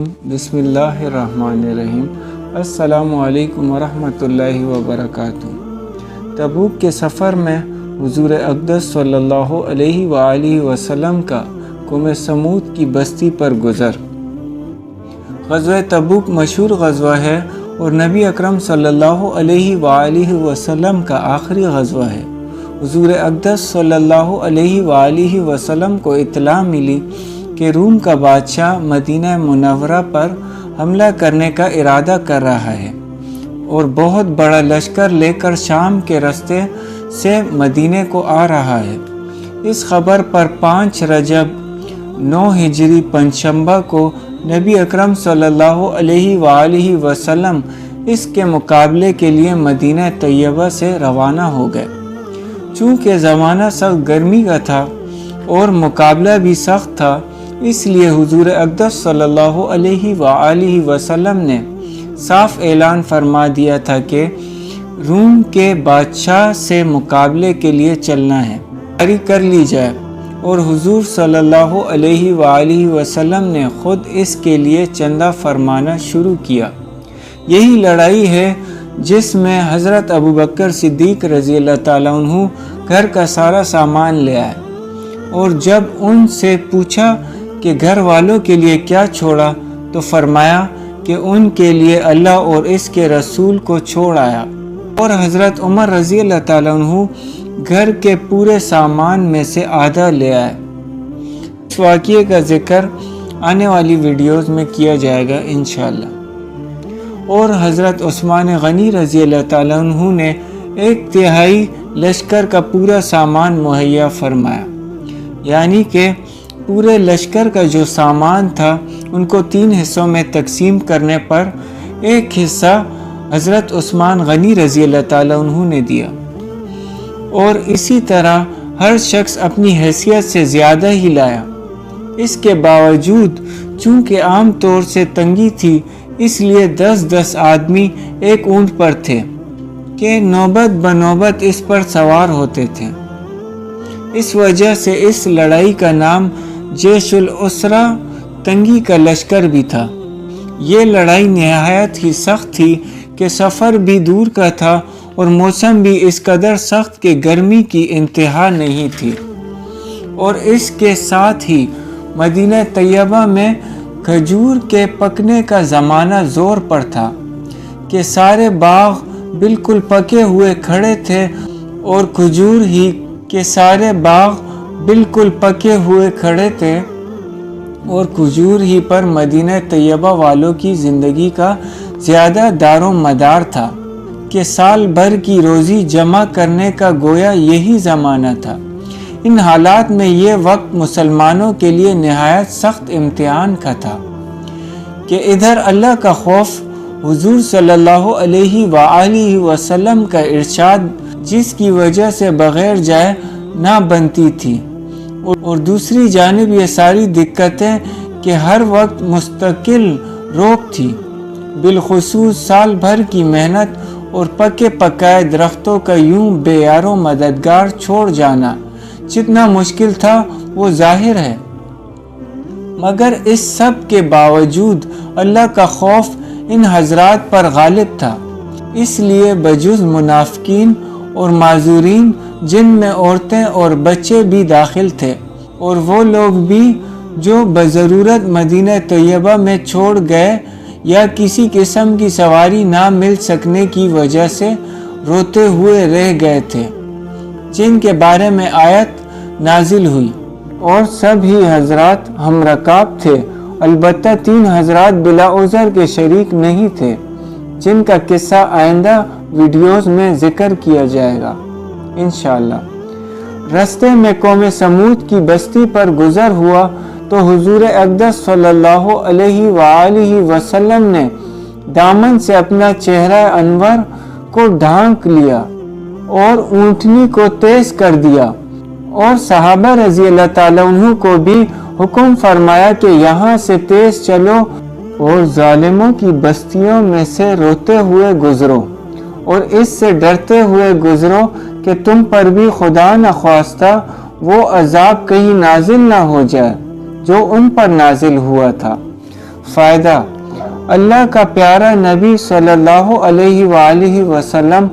بسم اللہ الرحمن الرحیم۔ السلام علیکم ورحمۃ اللہ وبرکاتہ۔ تبوک کے سفر میں حضور اقدس صلی اللہ علیہ وآلہ وسلم کا قوم سمود کی بستی پر گزر۔ غزوہ تبوک مشہور غزوہ ہے اور نبی اکرم صلی اللہ علیہ وآلہ وسلم کا آخری غزوہ ہے۔ حضور اقدس صلی اللہ علیہ وآلہ وسلم کو اطلاع ملی کہ روم کا بادشاہ مدینہ منورہ پر حملہ کرنے کا ارادہ کر رہا ہے اور بہت بڑا لشکر لے کر شام کے راستے سے مدینے کو آ رہا ہے۔ اس خبر پر 5 رجب 9 ہجری پنجشنبہ کو نبی اکرم صلی اللہ علیہ وآلہ وسلم اس کے مقابلے کے لیے مدینہ طیبہ سے روانہ ہو گئے۔ چونکہ زمانہ سخت گرمی کا تھا اور مقابلہ بھی سخت تھا، اس لیے حضور اقدس صلی اللہ علیہ وآلہ وسلم نے صاف اعلان فرما دیا تھا کہ روم کے بادشاہ سے مقابلے کے لیے چلنا ہے، تیاری کر لی جائے، اور حضور صلی اللہ علیہ وآلہ وسلم نے خود اس کے لیے چندہ فرمانا شروع کیا۔ یہی لڑائی ہے جس میں حضرت ابوبکر صدیق رضی اللہ تعالیٰ عنہ گھر کا سارا سامان لے آئے، اور جب ان سے پوچھا کہ گھر والوں کے لیے کیا چھوڑا تو فرمایا کہ ان کے لیے اللہ اور اس کے رسول کو چھوڑ آیا، اور حضرت عمر رضی اللہ تعالیٰ عنہ گھر کے پورے سامان میں سے آدھا لے آئے۔ اس واقعے کا ذکر آنے والی ویڈیوز میں کیا جائے گا انشاءاللہ۔ اور حضرت عثمان غنی رضی اللہ تعالیٰ عنہ نے 1/3 لشکر کا پورا سامان مہیا فرمایا، یعنی کہ پورے لشکر کا جو سامان تھا ان کو 3 حصوں میں تقسیم کرنے پر 1 حصہ حضرت عثمان غنی رضی اللہ تعالیٰ عنہ نے دیا، اور اسی طرح ہر شخص اپنی حیثیت سے زیادہ ہی لایا۔ اس کے باوجود چونکہ عام طور سے تنگی تھی، اس لیے 10 آدمی ایک اونٹ پر تھے کہ نوبت بنوبت اس پر سوار ہوتے تھے۔ اس وجہ سے اس لڑائی کا نام جیش العسرہ، تنگی کا لشکر بھی تھا۔ یہ لڑائی نہایت ہی سخت تھی کہ سفر بھی دور کا تھا اور موسم بھی اس قدر سخت کہ گرمی کی انتہا نہیں تھی، اور اس کے ساتھ ہی مدینہ طیبہ میں کھجور کے پکنے کا زمانہ زور پر تھا کہ سارے باغ بالکل پکے ہوئے کھڑے تھے، اور کھجور ہی کے سارے باغ بالکل پکے ہوئے کھڑے تھے، اور کھجور ہی پر مدینہ طیبہ والوں کی زندگی کا زیادہ دار و مدار تھا کہ سال بھر کی روزی جمع کرنے کا گویا یہی زمانہ تھا۔ ان حالات میں یہ وقت مسلمانوں کے لیے نہایت سخت امتحان کا تھا کہ ادھر اللہ کا خوف، حضور صلی اللہ علیہ وآلہ وسلم کا ارشاد جس کی وجہ سے بغیر جائے نہ بنتی تھی، اور دوسری جانب یہ ساری دقتیں کہ ہر وقت مستقل روک تھی، بالخصوص سال بھر کی محنت اور پکے پکائے درختوں کا یوں بے یار و مددگار چھوڑ جانا جتنا مشکل تھا وہ ظاہر ہے، مگر اس سب کے باوجود اللہ کا خوف ان حضرات پر غالب تھا۔ اس لیے بجز منافقین اور معذورین، جن میں عورتیں اور بچے بھی داخل تھے، اور وہ لوگ بھی جو بضرورت مدینہ طیبہ میں چھوڑ گئے یا کسی قسم کی سواری نہ مل سکنے کی وجہ سے روتے ہوئے رہ گئے تھے، جن کے بارے میں آیت نازل ہوئی، اور سب ہی حضرات ہم رکاب تھے، البتہ 3 حضرات بلا عذر کے شریک نہیں تھے، جن کا قصہ آئندہ ویڈیوز میں ذکر کیا جائے گا انشاءاللہ۔ راستے میں قوم سمود کی بستی پر گزر ہوا تو حضور اقدس صلی اللہ علیہ وآلہ وسلم نے دامن سے اپنا چہرہ انور کو ڈھانک لیا اور اونٹنی کو تیز کر دیا، اور صحابہ رضی اللہ تعالیٰ عنہ کو بھی حکم فرمایا کہ یہاں سے تیز چلو اور ظالموں کی بستیوں میں سے روتے ہوئے گزرو، اور اس سے ڈرتے ہوئے گزرو کہ تم پر بھی خدا نخواستہ وہ عذاب کہیں نازل نہ ہو جائے جو ان پر نازل ہوا تھا۔ फ़ायदा, अल्लाह का प्यारा नबी सल्लल्लाहु अलैहि वसल्लम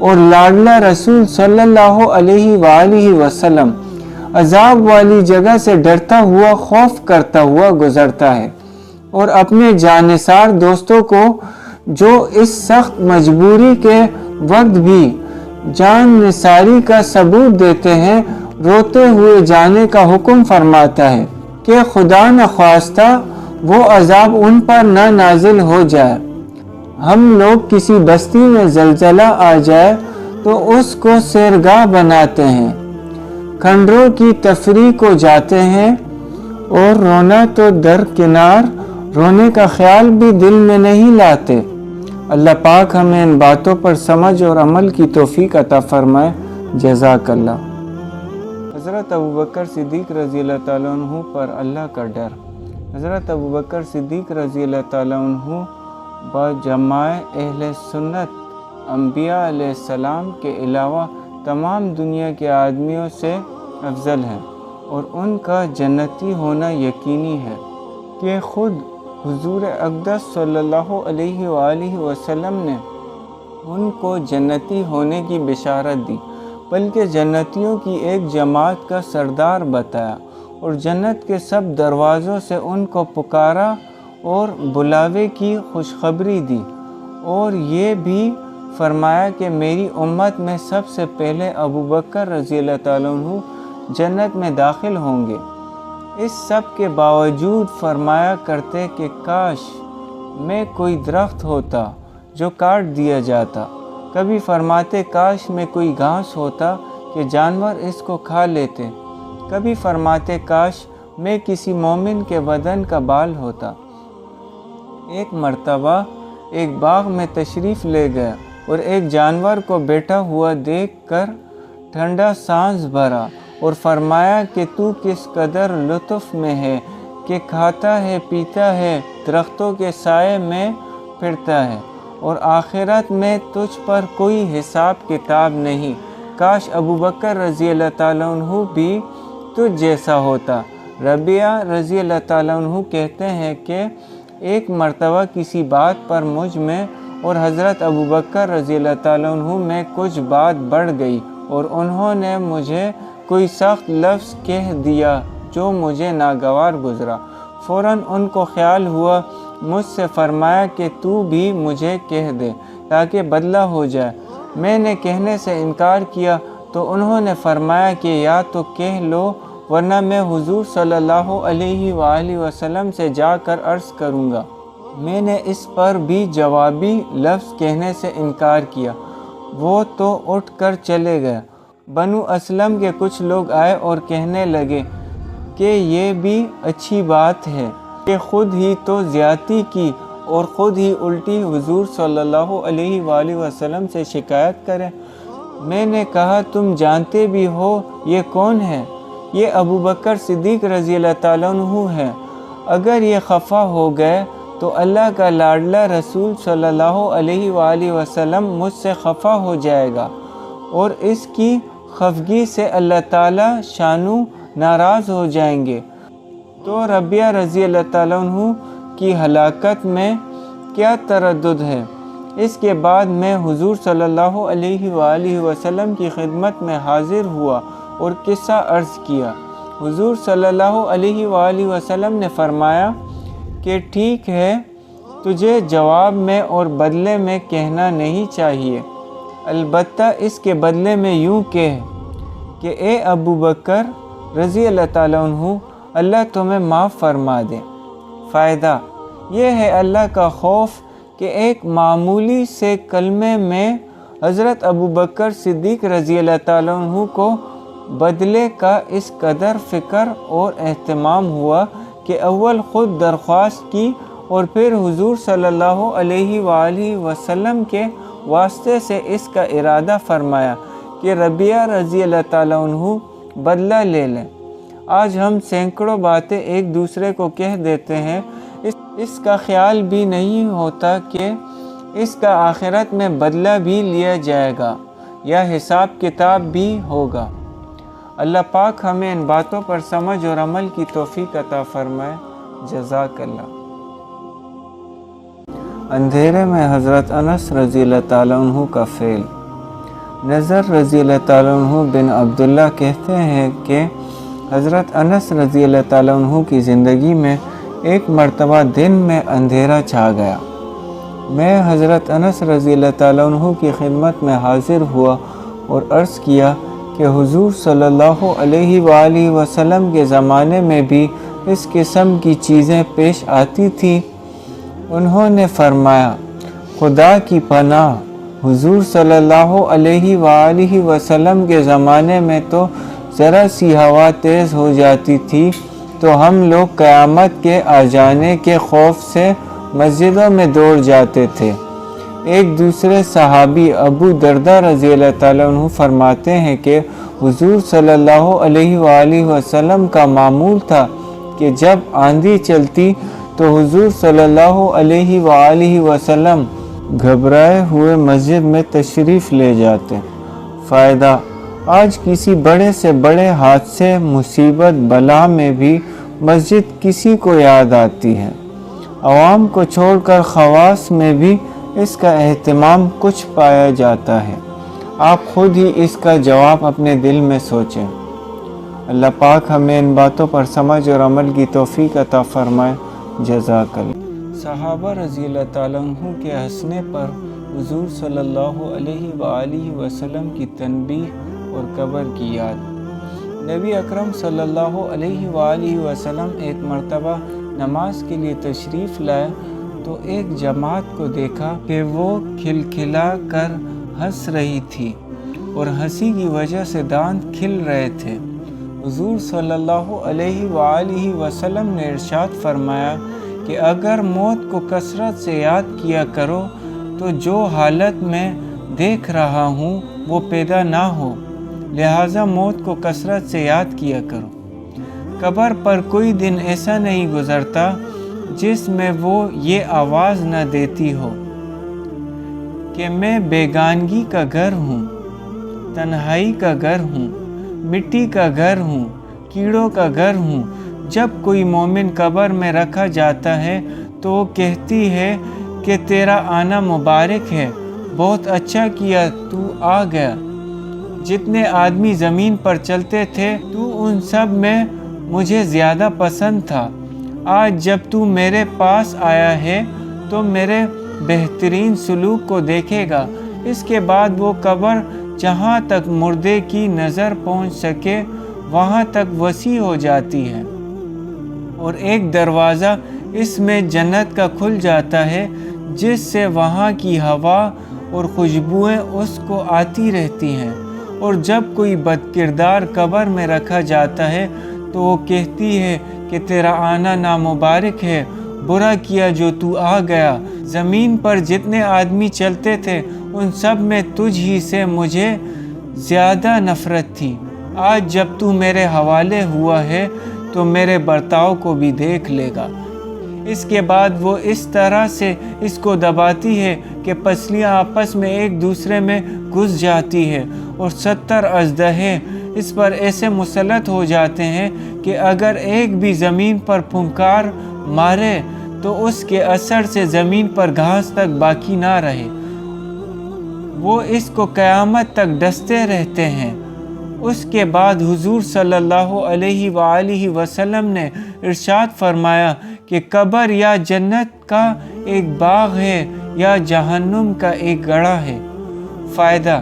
और लाडला रसूल सल्लल्लाहु अलैहि वसल्लम अजाब वाली जगह से डरता हुआ, खौफ करता हुआ गुजरता है और अपने जानिसार दोस्तों को, जो इस सख्त मजबूरी के वक्त भी जान निसारी का सबूत देते हैं, रोते हुए जाने का हुक्म फरमाता है कि खुदा न ख्वास्ता वो अजाब उन पर न नाजिल हो जाए। हम लोग किसी बस्ती में जलजला आ जाए तो उसको सैरगाह बनाते हैं, खंडरों की तफरी को जाते हैं और रोना तो दरकिनार, रोने का ख्याल भी दिल में नहीं लाते। अल्लाह पाक हमें इन बातों पर समझ और अमल की तौफीक अता फरमाए। जज़ाकल्लाह। हज़रत अबू बकर सिद्दीक़ रज़ी अल्लाह ताला अन्हु पर अल्लाह का डर। हज़रत अबू बकर सिद्दीक़ रज़ी अल्लाह ताला अन्हु बजमाए अहले सुन्नत अंबिया अलैहिस्सलाम के अलावा तमाम दुनिया के आदमियों से अफजल हैं और उनका जन्नती होना यकीनी है कि ख़ुद हुज़ूर अक़दस सल्लल्लाहु अलैहि वसल्लम ने उनको जन्नती होने की बिशारत दी, बल्कि जन्नतियों की एक जमात का सरदार बताया और जन्नत के सब दरवाज़ों से उनको पुकारा और बुलावे की खुशखबरी दी और ये भी फरमाया कि मेरी उम्मत में सबसे पहले अबू बकर रज़ी अल्लाह ताला अन्हु जन्नत में दाखिल होंगे। इस सब के बावजूद फरमाया करते कि काश मैं कोई दरख्त होता जो काट दिया जाता। कभी फरमाते काश में कोई घास होता कि जानवर इसको खा लेते। कभी फरमाते काश मैं किसी मोमिन के बदन का बाल होता। एक मर्तबा एक बाग में तशरीफ़ ले गया और एक जानवर को बैठा हुआ देखकर ठंडा सांस भरा और फरमाया कि तू किस कदर लुत्फ़ में है कि खाता है, पीता है, दरख्तों के साए में फिरता है और आखिरत में तुझ पर कोई हिसाब किताब नहीं। काश अबू बकर रज़ी अल्लाह ताला अन्हु भी तुझ जैसा होता। रबिया रज़ी अल्लाह ताला अन्हु कहते हैं कि एक मर्तबा किसी बात पर मुझ में और हज़रत अबू बकर रज़ी अल्लाह ताला अन्हु में कुछ बात बढ़ गई और उन्होंने मुझे कोई सख्त लफ्ज़ कह दिया जो मुझे नागवार गुज़रा। फ़ौरन उनको ख्याल हुआ, मुझसे फरमाया कि तू भी मुझे कह दे ताकि बदला हो जाए। मैंने कहने से इनकार किया तो उन्होंने फरमाया कि या तो कह लो वरना मैं हुज़ूर सल्लल्लाहु अलैहि वसल्लम से जाकर अर्ज़ करूँगा। मैंने इस पर भी जवाबी लफ्ज़ कहने से इनकार किया। वो तो उठ कर चले गए। बनु असलम के कुछ लोग आए और कहने लगे कि ये भी अच्छी बात है कि ख़ुद ही तो ज़्यादती की और ख़ुद ही उल्टी हुज़ूर सल्लल्लाहु अलैहि वसल्लम से शिकायत करें। मैंने कहा तुम जानते भी हो ये कौन है? ये अबू बकर सिद्दीक़ रज़ी अल्लाह ताला अन्हु है। अगर ये खफा हो गए तो अल्लाह का लाडला रसूल सल्लल्लाहु अलैहि वसल्लम मुझसे खफा हो जाएगा और इसकी खफगी से अल्लाह ताला शानू नाराज़ हो जाएंगे। तो रबिया रज़ी अल्लाह ताला अन्हु की हलाकत में क्या तरद्दुद है। इसके बाद मैं हुज़ूर सल्लल्लाहु अलैहि वसल्लम की खिदमत में हाज़िर हुआ और किस्सा अर्ज़ किया। हुज़ूर सल्लल्लाहु अलैहि वसल्लम ने फरमाया कि ठीक है, तुझे जवाब में और बदले में कहना नहीं चाहिए, अलबत्ता इसके बदले में यूँ कह कि ए अबू बकर रज़ी अल्लाह ताला अन्हु, अल्लाह तुम्हें माफ़ फरमा दे। फ़ायदा यह है अल्लाह का खौफ कि एक मामूली से कलमे में हज़रत अबू बकर सिद्दीक़ रज़ी अल्लाह ताला अन्हु को बदले का इस कदर फ़िक्र और एहतमाम हुआ कि अव्वल ख़ुद दरख्वास्त की और फिर हुज़ूर सल्लल्लाहु अलैहि वसल्लम के वास्ते से इसका इरादा फरमाया कि रबिया रज़ी अल्लाह ताला अन्हु बदला ले लें। आज हम सैकड़ों बातें एक दूसरे को कह देते हैं, इसका ख्याल भी नहीं होता कि इसका आखिरत में बदला भी लिया जाएगा या हिसाब किताब भी होगा। अल्लाह पाक हमें इन बातों पर समझ और अमल की तौफीक अता फरमाए। जज़ाकल्लाह। اندھیرے میں حضرت انس رضی اللہ تعالیٰ عنہ کا فعل۔ نضر رضی اللہ تعالیٰ عنہ بن عبداللہ کہتے ہیں کہ حضرت انس رضی اللہ تعالیٰ عنہ کی زندگی میں ایک مرتبہ دن میں اندھیرا چھا گیا۔ میں حضرت انس رضی اللہ تعالیٰ عنہ کی خدمت میں حاضر ہوا اور عرض کیا کہ حضور صلی اللہ علیہ وآلہ وسلم کے زمانے میں بھی اس قسم کی چیزیں پیش آتی تھیں۔ انہوں نے فرمایا، خدا کی پناہ، حضور صلی اللہ علیہ وآلہ وسلم کے زمانے میں تو ذرا سی ہوا تیز ہو جاتی تھی تو ہم لوگ قیامت کے آ جانے کے خوف سے مسجدوں میں دوڑ جاتے تھے۔ ایک دوسرے صحابی ابو دردہ رضی اللہ تعالیٰ عنہ فرماتے ہیں کہ حضور صلی اللہ علیہ وآلہ وسلم کا معمول تھا کہ جب آندھی چلتی تو حضور صلی اللہ علیہ وآلہ وسلم گھبرائے ہوئے مسجد میں تشریف لے جاتے۔ فائدہ: آج کسی بڑے سے بڑے حادثے، مصیبت، بلا میں بھی مسجد کسی کو یاد آتی ہے۔ عوام کو چھوڑ کر خواص میں بھی اس کا اہتمام کچھ پایا جاتا ہے۔ آپ خود ہی اس کا جواب اپنے دل میں سوچیں۔ اللہ پاک ہمیں ان باتوں پر سمجھ اور عمل کی توفیق عطا فرمائے۔ جزاک اللہ۔ صحابہ رضی اللہ تعالیٰ عنہ کے ہنسنے پر حضور صلی اللہ علیہ وآلہ وسلم کی تنبیہ اور قبر کی یاد۔ نبی اکرم صلی اللہ علیہ وآلہ وسلم ایک مرتبہ نماز کے لیے تشریف لائے تو ایک جماعت کو دیکھا کہ وہ کھلکھلا کر ہنس رہی تھی اور ہنسی کی وجہ سے دانت کھل رہے تھے۔ حضور صلی اللہ علیہ وآلہ وسلم نے ارشاد فرمایا کہ اگر موت کو کثرت سے یاد کیا کرو تو جو حالت میں دیکھ رہا ہوں وہ پیدا نہ ہو، لہٰذا موت کو کثرت سے یاد کیا کرو۔ قبر پر کوئی دن ایسا نہیں گزرتا جس میں وہ یہ آواز نہ دیتی ہو کہ میں بیگانگی کا گھر ہوں، تنہائی کا گھر ہوں، مٹی کا گھر ہوں، کیڑوں کا گھر ہوں۔ جب کوئی مومن قبر میں رکھا جاتا ہے تو وہ کہتی ہے کہ تیرا آنا مبارک ہے، بہت اچھا کیا تو آ گیا۔ جتنے آدمی زمین پر چلتے تھے تو ان سب میں مجھے زیادہ پسند تھا۔ آج جب تو میرے پاس آیا ہے تو میرے بہترین سلوک کو دیکھے گا۔ اس کے بعد وہ قبر جہاں تک مردے کی نظر پہنچ سکے وہاں تک وسیع ہو جاتی ہے اور ایک دروازہ اس میں جنت کا کھل جاتا ہے جس سے وہاں کی ہوا اور خوشبوئیں اس کو آتی رہتی ہیں۔ اور جب کوئی بد کردار قبر میں رکھا جاتا ہے تو وہ کہتی ہے کہ تیرا آنا نامبارک ہے، برا کیا جو تو آ گیا۔ زمین پر جتنے آدمی چلتے تھے ان سب میں تجھ ہی سے مجھے زیادہ نفرت تھی۔ آج جب تو میرے حوالے ہوا ہے تو میرے برتاؤ کو بھی دیکھ لے گا۔ اس کے بعد وہ اس طرح سے اس کو دباتی ہے کہ پسلیاں آپس میں ایک دوسرے میں گھس جاتی ہے اور 70 اژدہے اس پر ایسے مسلط ہو جاتے ہیں کہ اگر ایک بھی زمین پر پھنکار مارے تو اس کے اثر سے زمین پر گھاس تک باقی نہ رہے۔ وہ اس کو قیامت تک ڈستے رہتے ہیں۔ اس کے بعد حضور صلی اللہ علیہ وآلہ وسلم نے ارشاد فرمایا کہ قبر یا جنت کا ایک باغ ہے یا جہنم کا ایک گڑھا ہے۔ فائدہ: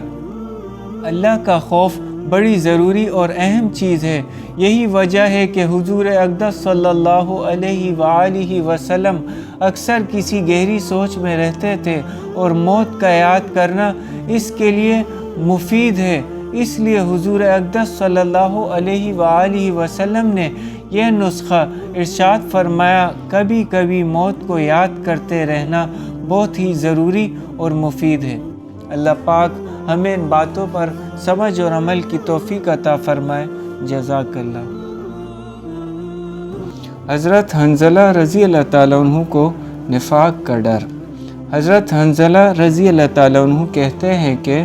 اللہ کا خوف بڑی ضروری اور اہم چیز ہے۔ یہی وجہ ہے کہ حضور اقدس صلی اللہ علیہ وآلہ وسلم اکثر کسی گہری سوچ میں رہتے تھے اور موت کا یاد کرنا اس کے لیے مفید ہے۔ اس لیے حضور اقدس صلی اللہ علیہ وآلہ وسلم نے یہ نسخہ ارشاد فرمایا، کبھی کبھی موت کو یاد کرتے رہنا بہت ہی ضروری اور مفید ہے۔ اللہ پاک ہمیں ان باتوں پر سمجھ اور عمل کی توفیق عطا فرمائے۔ جزاک اللہ۔ حضرت حنظلہ رضی اللہ تعالیٰ عنہ کو نفاق کا ڈر۔ حضرت حنظلہ رضی اللہ تعالیٰ عنہ کہتے ہیں کہ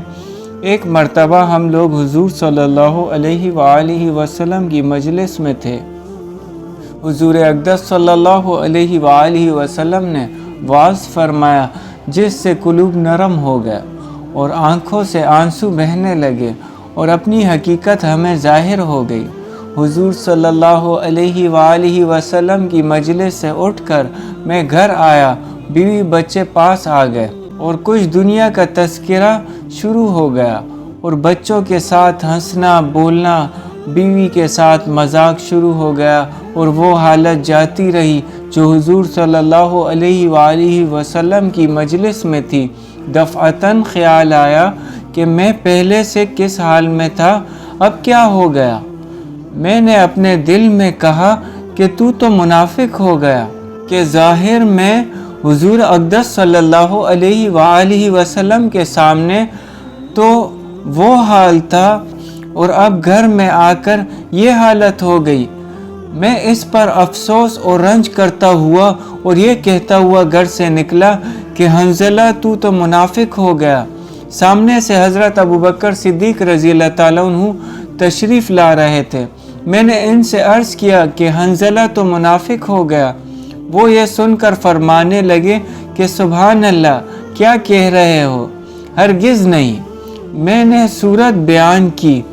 ایک مرتبہ ہم لوگ حضور صلی اللہ علیہ وآلہ وسلم کی مجلس میں تھے۔ حضور اقدس صلی اللہ علیہ وآلہ وسلم نے वाज फरमाया, जिससे कुलूब नरम हो गया और आँखों से आंसू बहने लगे और अपनी हकीकत हमें ज़ाहिर हो गई। हुजूर सल्लल्लाहु अलैहि वसल्लम की मजलिस से उठकर मैं घर आया, बीवी बच्चे पास आ गए और कुछ दुनिया का तज़किरा शुरू हो गया और बच्चों के साथ हंसना बोलना, बीवी के साथ मजाक शुरू हो गया और वो हालत जाती रही जो हुजूर सल्लल्लाहु अलैहि वसल्लम की मजलिस में थी। दफ़अतन ख़्याल आया कि मैं पहले से किस हाल में था, अब क्या हो गया। मैंने अपने दिल में कहा कि तू तो मुनाफिक हो गया, कि ज़ाहिर में हुजूर अक़दस सल्लल्लाहु अलैहि वसल्लम के सामने तो वो हाल था और अब घर में आकर ये हालत हो गई। मैं इस पर अफसोस और रंज करता हुआ और ये कहता हुआ घर से निकला कि हंज़ला तू तो मुनाफिक हो गया। सामने से हज़रत अबू बकर सिद्दीक़ रज़ी अल्लाह ताला अन्हु तशरीफ़ ला रहे थे। मैंने इनसे अर्ज़ किया कि हंज़ला तो मुनाफिक हो गया। वो ये सुनकर फरमाने लगे कि सुभान अल्लाह, क्या कह रहे हो, हरगिज़ नहीं। मैंने सूरत बयान की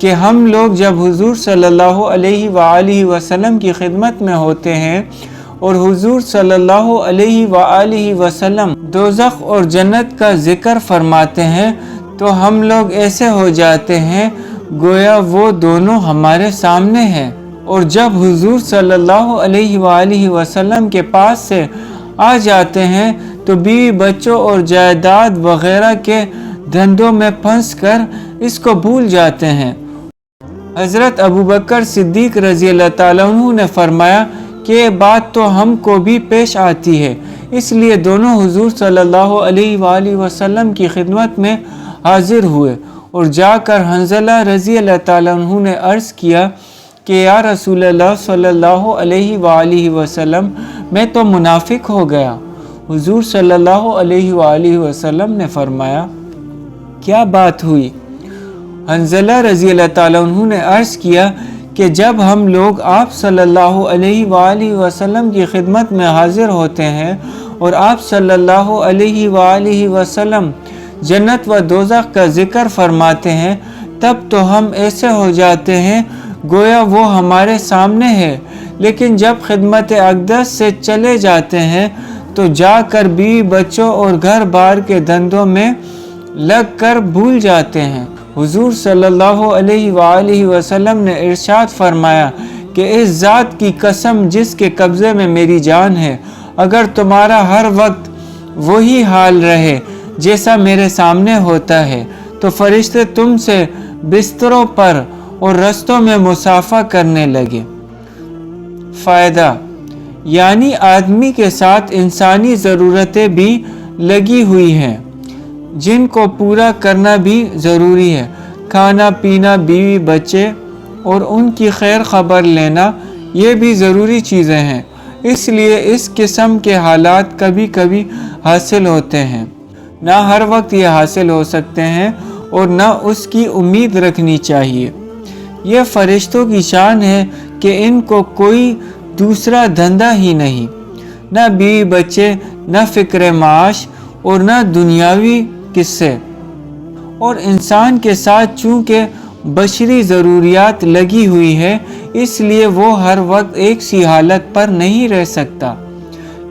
कि हम लोग जब हुजूर सल्लल्लाहु अलैहि वसल्लम की खिदमत में होते हैं और हुजूर सल्लल्लाहु अलैहि वसल्लम दोज़ख और जन्नत का ज़िक्र फरमाते हैं तो हम लोग ऐसे हो जाते हैं गोया वो दोनों हमारे सामने हैं। और जब हुजूर सल्लल्लाहु अलैहि वसल्लम के पास से आ जाते हैं तो बीवी बच्चों और जायदाद वगैरह के धंधों में फंस कर इसको भूल जाते हैं। हज़रत अबू बकर सिद्दीक़ रज़ी अल्लाह ताला अन्हु ने फरमाया कि ये बात तो हमको भी पेश आती है, इसलिए दोनों हुजूर सल्लल्लाहु अलैहि वसल्लम की खिदमत में हाजिर हुए और जाकर हंज़ला रज़ी अल्लाह ताला अन्हु ने अर्ज़ किया कि या रसूल अल्लाह सल्लल्लाहु अलैहि वसल्लम, मैं तो मुनाफिक हो गया। हुजूर सल्लल्लाहु अलैहि वसल्लम ने फरमाया, क्या बात हुई। हंज़ला रज़ी अल्लाह ताला अन्हु ने अर्ज़ किया कि जब हम लोग आप सल्लल्लाहु अलैहि वसल्लम की खिदमत में हाजिर होते हैं और आप सल्लल्लाहु अलैहि वसल्लम जन्नत व दोज़ख का ज़िक्र फरमाते हैं, तब तो हम ऐसे हो जाते हैं गोया वो हमारे सामने है। लेकिन जब खिदमत अक़दस से चले जाते हैं तो जाकर बीवी बच्चों और घर बार के धंधों में लग कर भूल जाते हैं। हुजूर सल्लल्लाहु अलैहि वसल्लम ने इरशाद फरमाया कि इस ज़ात की कसम जिसके कब्ज़े में मेरी जान है, अगर तुम्हारा हर वक्त वही हाल रहे जैसा मेरे सामने होता है तो फरिश्ते तुमसे बिस्तरों पर और रस्तों में मुसाफा करने लगे। फ़ायदा, यानी आदमी के साथ इंसानी ज़रूरतें भी लगी हुई हैं जिनको पूरा करना भी ज़रूरी है। खाना पीना, बीवी बच्चे और उनकी खैर खबर लेना, ये भी ज़रूरी चीज़ें हैं। इसलिए इस किस्म के हालात कभी कभी हासिल होते हैं, ना हर वक्त ये हासिल हो सकते हैं और ना उसकी उम्मीद रखनी चाहिए। ये फरिश्तों की शान है कि इनको कोई दूसरा धंधा ही नहीं, ना बीवी बच्चे, ना फ़िक्र माश और ना दुनियावी किस्से। और इंसान के साथ चूँकि बशरी ज़रूरियात लगी हुई है, इसलिए वो हर वक्त एक सी हालत पर नहीं रह सकता।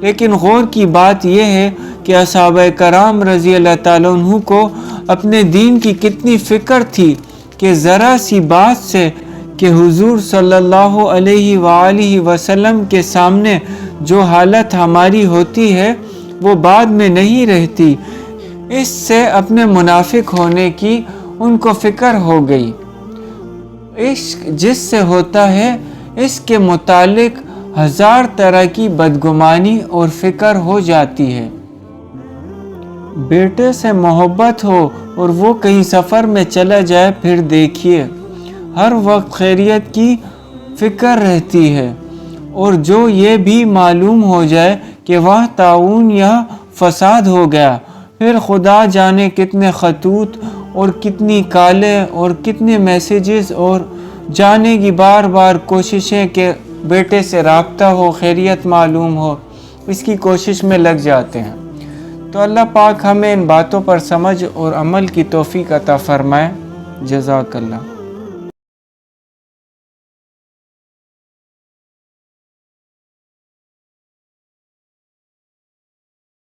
लेकिन गौर की बात यह है कि असहाबे कराम रज़ी अल्लाह ताला अन्हु को अपने दीन की कितनी फ़िक्र थी कि ज़रा सी बात से कि हुजूर सल्लल्लाहु अलैहि वसल्लम के सामने जो हालत हमारी होती है वो बाद में नहीं रहती, इससे अपने मुनाफिक होने की उनको फ़िक्र हो गई। इश्क जिससे होता है इसके मुतालिक हज़ार तरह की बदगुमानी और फ़िक्र हो जाती है। बेटे से मोहब्बत हो और वो कहीं सफ़र में चला जाए, फिर देखिए हर वक्त खैरियत की फ़िक्र रहती है। और जो ये भी मालूम हो जाए कि वह ताउन या फ़साद हो गया, फिर खुदा जाने कितने खतूत और कितनी काले और कितने मैसेजेस और जाने की बार बार कोशिशें कि बेटे से राब्ता हो, खैरियत मालूम हो, اس کی کوشش میں لگ جاتے ہیں۔ تو اللہ پاک ہمیں ان باتوں پر سمجھ اور عمل کی توفیق عطا فرمائے۔ جزاک اللہ۔